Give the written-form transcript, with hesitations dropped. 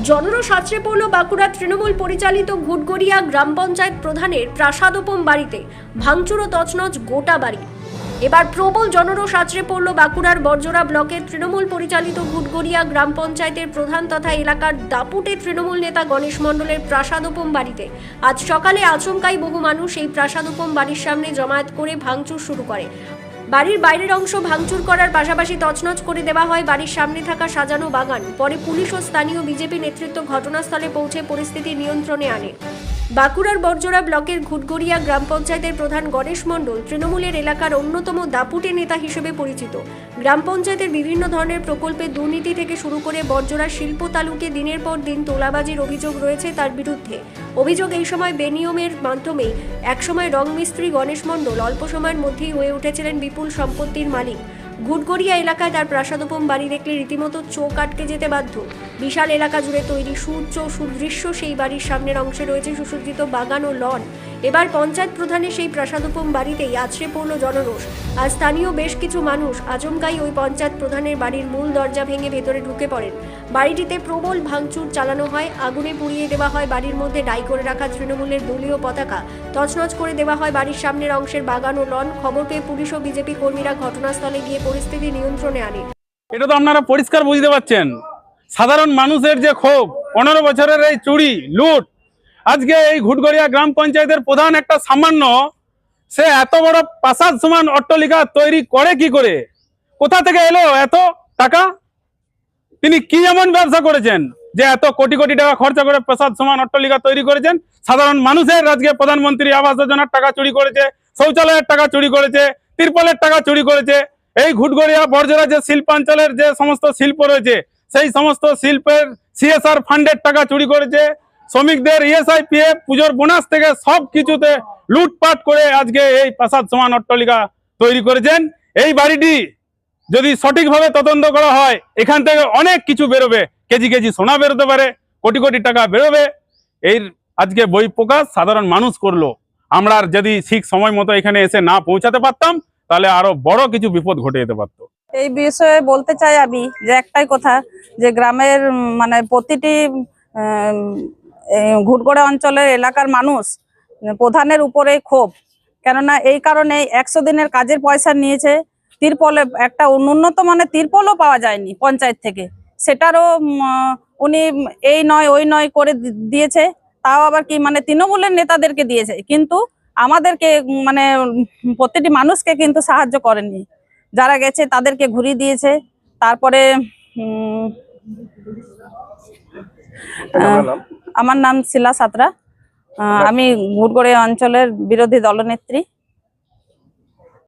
Genres আছড়ে পড়ল বাঁকুড়া তৃণমূল পরিচালিত ঘুটগড়িয়া গ্রাম পঞ্চায়েত প্রধানের প্রাসাদোপম বাড়িতে। ভাঙচুর ও তছনছ গোটা বাড়ি। এবার প্রবল জনরস আছড়ে পড়ল বাঁকুড়ার বরজোড়া ব্লকের তৃণমূল পরিচালিত ঘুটগড়িয়া গ্রাম পঞ্চায়েতের প্রধান তথা এলাকার দাপুটে তৃণমূল নেতা গণেশ মণ্ডলের প্রাসাদোপম বাড়িতে। আজ সকালে আচমকাই বহু মানুষ এই প্রাসাদোপম বাড়ির সামনে জমায়েত করে ভাঙচুর শুরু করে। বাড়ির বাইরের অংশ ভাঙচুর করার পাশাপাশি তছনছ করে দেওয়া হয় বাড়ির সামনে থাকা সাজানো বাগান। পরে পুলিশ ও স্থানীয় বিজেপি নেতৃত্ব ঘটনাস্থলে পৌঁছে পরিস্থিতি নিয়ন্ত্রণে আনে। বাঁকুড়ার বরজোড়া ব্লকের ঘুটগড়িয়া গ্রাম পঞ্চায়েতের প্রধান গণেশ মণ্ডল তৃণমূলের এলাকার অন্যতম দাপুটে নেতা হিসেবে পরিচিত। গ্রাম পঞ্চায়েতের বিভিন্ন ধরনের প্রকল্পে দুর্নীতি থেকে শুরু করে বরজোড়া শিল্প তালুকে দিনের পর দিন তোলাবাজির অভিযোগ রয়েছে তার বিরুদ্ধে। অভিযোগ এই সময় বেনিয়মের মাধ্যমে একসময় রং মিস্ত্রি গণেশ মণ্ডল অল্প সময়ের মধ্যেই হয়ে উঠেছিলেন বিপুল সম্পত্তির মালিক। ঘুটগড়িয়া এলাকায় তার প্রাসাদোপম বাড়ি দেখলে রীতিমতো চোখ আটকে যেতে বাধ্য। বিশাল এলাকা জুড়ে তৈরি সুউচ্চ সুদৃশ্য সেই বাড়ির সামনের অংশে রয়েছে সুসজ্জিত বাগান ও লন। এবার পঞ্চায়েত প্রধানের সেই প্রাসাদোপম বাড়িতেই আছড়ে পড়ল জনরোষ। আর স্থানীয় বেশ কিছু মানুষ আচমকাই ওই পঞ্চায়েত প্রধানের বাড়ির মূল দরজা ভেঙে ভেতরে ঢুকে পড়েন। বাড়িটিতে প্রবল ভাঙচুর চালানো হয়, আগুনে পুড়িয়ে দেওয়া হয় বাড়ির মধ্যে ডাই করে রাখা তৃণমূলের দলীয় পতাকা, তছনছ করে দেওয়া হয় বাড়ির সামনের অংশের বাগান ও লন। খবর পেয়ে পুলিশ ও বিজেপি কর্মীরা ঘটনাস্থলে গিয়ে পরিস্থিতি নিয়ন্ত্রণে আনে। এটা তো আপনারা পরিষ্কার বুঝতে পারছেন, সাধারণ মানুষের যে ক্ষোভ, 15 বছরের এই চুরি লুট, আজকে এই ঘুটগড়িয়া গ্রাম পঞ্চায়েতের প্রধান একটা সামান্য, সে এত বড় প্রাসাদ সমান অট্টালিকা তৈরি করে কি করে? কোথা থেকে এলো এত টাকা? তিনি কি এমন ব্যবসা করেছেন যে এত কোটি কোটি টাকা খরচা করে প্রাসাদ সমান অট্টালিকা তৈরি করেছেন? সাধারণ মানুষের আজকে প্রধানমন্ত্রী আবাস যোজনার টাকা চুরি করেছে, শৌচালয়ের টাকা চুরি করেছে, তিরপলের টাকা চুরি করেছে। এই ঘুটগড়িয়া বরজোড়া যে শিল্পাঞ্চলের যে সমস্ত শিল্প রয়েছে, সেই সমস্ত শিল্পের সিএসআর ফান্ডের টাকা চুরি করেছে। শ্রমিকদের ইএসআই পিএফ পুজোর বোনাস থেকে সব কিছুতে লুটপাট করে আজকে এই প্রাসাদ সমান অট্টালিকা তৈরি করেছেন। এই বাড়িটি যদি সঠিকভাবে তদন্ত করা হয়, এখান থেকে অনেক কিছু বেরোবে। কেজি কেজি সোনা বেরোতে পারে, কোটি কোটি টাকা বেরোবে। এই আজকে বই প্রকাশ সাধারণ মানুষ করলো। আমরা যদি ঠিক সময় মতো এখানে এসে না পৌঁছাতে পারতাম, তাহলে আরো বড় কিছু বিপদ ঘটে যেতে পারতো। এই বিষয়ে বলতে চাই আমি যে একটাই কথা, যে গ্রামের মানে প্রতিটি ঘুটগড়া অঞ্চলের এলাকার মানুষ প্রধানের উপরে ক্ষোভ। কেননা এই কারণে 100 দিনের কাজের পয়সা নিয়েছে, তিরপলে একটা উন্নত মানের তিরপলও পাওয়া যায়নি পঞ্চায়েত থেকে, সেটারও উনি এই নয় ওই নয় করে দিয়েছে। তাও আবার কি মানে তৃণমূলের নেতাদেরকে দিয়েছে, কিন্তু আমাদেরকে মানে প্রতিটি মানুষকে কিন্তু সাহায্য করেনি। যারা গেছে তাদেরকে ঘুরিয়ে দিয়েছে। তারপরে আমার নাম শিলা সাঁতরা, আমি ঘুটগড়িয়া অঞ্চলের বিরোধী দলনেত্রী।